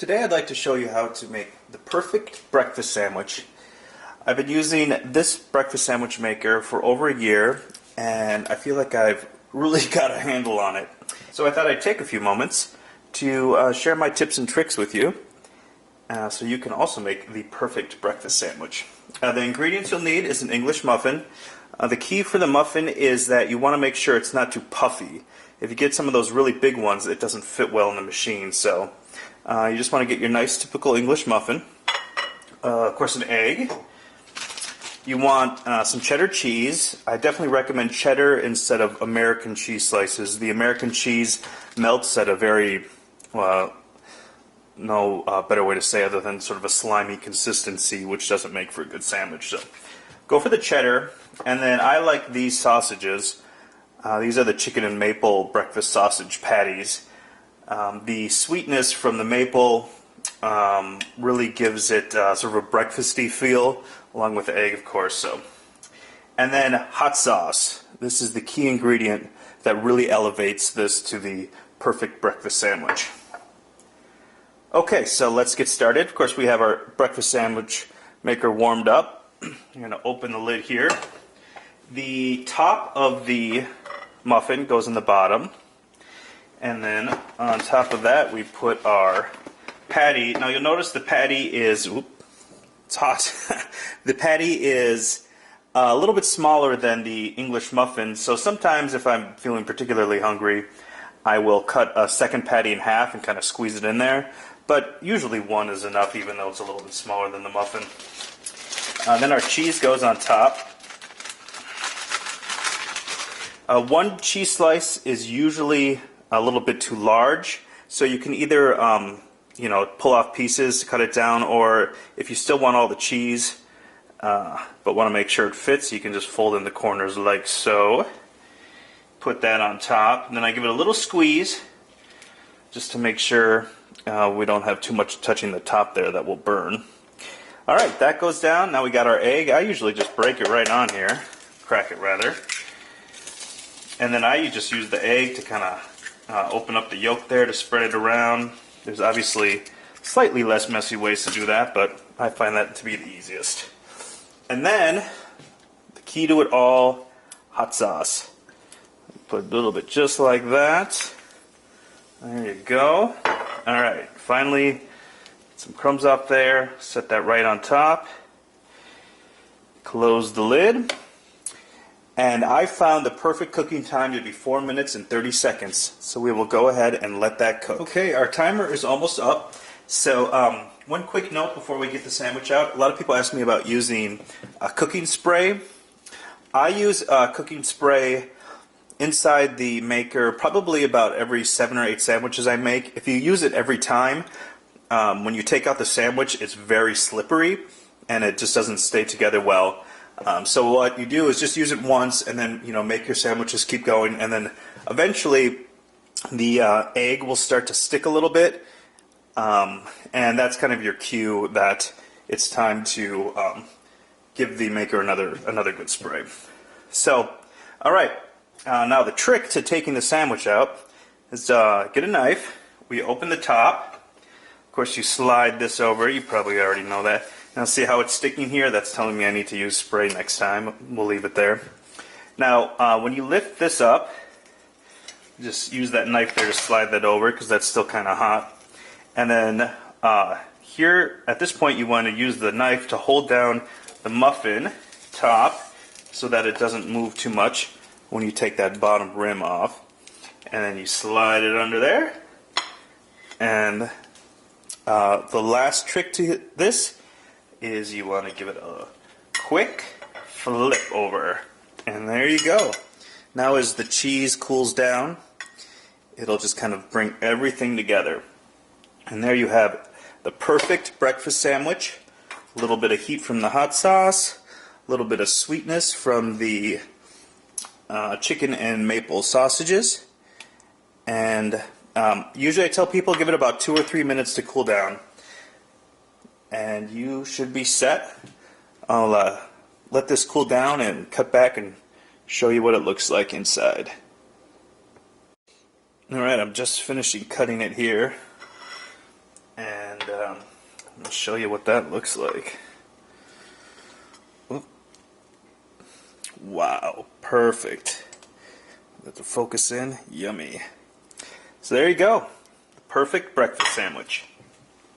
Today I'd like to show you how to make the perfect breakfast sandwich. I've been using this breakfast sandwich maker for over a year and I feel like I've really got a handle on it. So I thought I'd take a few moments to share my tips and tricks with you so you can also make the perfect breakfast sandwich. The ingredients you'll need is an English muffin. The key for the muffin is that you want to make sure it's not too puffy. If you get some of those really big ones, it doesn't fit well in the machine. So you just want to get your nice typical English muffin. Of course, an egg. You want some cheddar cheese. I definitely recommend cheddar instead of American cheese slices. The American cheese melts at a very, no better way to say other than sort of a slimy consistency, which doesn't make for a good sandwich. So go for the cheddar, and then I like these sausages. These are the chicken and maple breakfast sausage patties. The sweetness from the maple really gives it sort of a breakfasty feel, along with the egg, of course. So, and then hot sauce. This is the key ingredient that really elevates this to the perfect breakfast sandwich. Okay, so let's get started. Of course, we have our breakfast sandwich maker warmed up. You're going to open the lid here. The top of the muffin goes in the bottom, and then on top of that we put our patty. Now you'll notice the patty is, it's hot. The patty is a little bit smaller than the English muffin, so sometimes if I'm feeling particularly hungry, I will cut a second patty in half and kind of squeeze it in there, but usually one is enough even though it's a little bit smaller than the muffin. Then our cheese goes on top. One cheese slice is usually a little bit too large, so you can either pull off pieces to cut it down, or if you still want all the cheese but want to make sure it fits, you can just fold in the corners like so. Put that on top, and then I give it a little squeeze just to make sure we don't have too much touching the top there that will burn. Alright, that goes down. Now we got our egg. I usually just break it right on here, crack it rather. And then I just use the egg to kind of open up the yolk there to spread it around. There's obviously slightly less messy ways to do that, but I find that to be the easiest. And then, the key to it all, hot sauce. Put a little bit just like that. There you go. Alright, finally, some crumbs up there. Set that right on top. Close the lid. And I found the perfect cooking time to be 4 minutes and 30 seconds. So we will go ahead and let that cook. Okay, our timer is almost up. So one quick note before we get the sandwich out. A lot of people ask me about using a cooking spray. I use cooking spray inside the maker probably about every 7 or 8 sandwiches I make. If you use it every time, when you take out the sandwich, it's very slippery and it just doesn't stay together well. So what you do is just use it once and then make your sandwiches, keep going, and then eventually the egg will start to stick a little bit, and that's kind of your cue that it's time to give the maker another good spray. So, alright, now the trick to taking the sandwich out is get a knife. We open the top. Of course, you slide this over. You probably already know that. Now see how it's sticking here? That's telling me I need to use spray next time. We'll leave it there. Now, when you lift this up, just use that knife there to slide that over because that's still kind of hot. And then here, at this point, you want to use the knife to hold down the muffin top so that it doesn't move too much when you take that bottom rim off. And then you slide it under there. And the last trick to this is you want to give it a quick flip over. And there you go. Now as the cheese cools down, it'll just kind of bring everything together. And there you have the perfect breakfast sandwich. A little bit of heat from the hot sauce, a little bit of sweetness from the chicken and maple sausages. And usually I tell people give it about 2 or 3 minutes to cool down. And you should be set. I'll let this cool down and cut back and show you what it looks like inside. Alright, I'm just finishing cutting it here. And I'll show you what that looks like. Oop. Wow, perfect. Let the focus in. Yummy. So there you go. The perfect breakfast sandwich.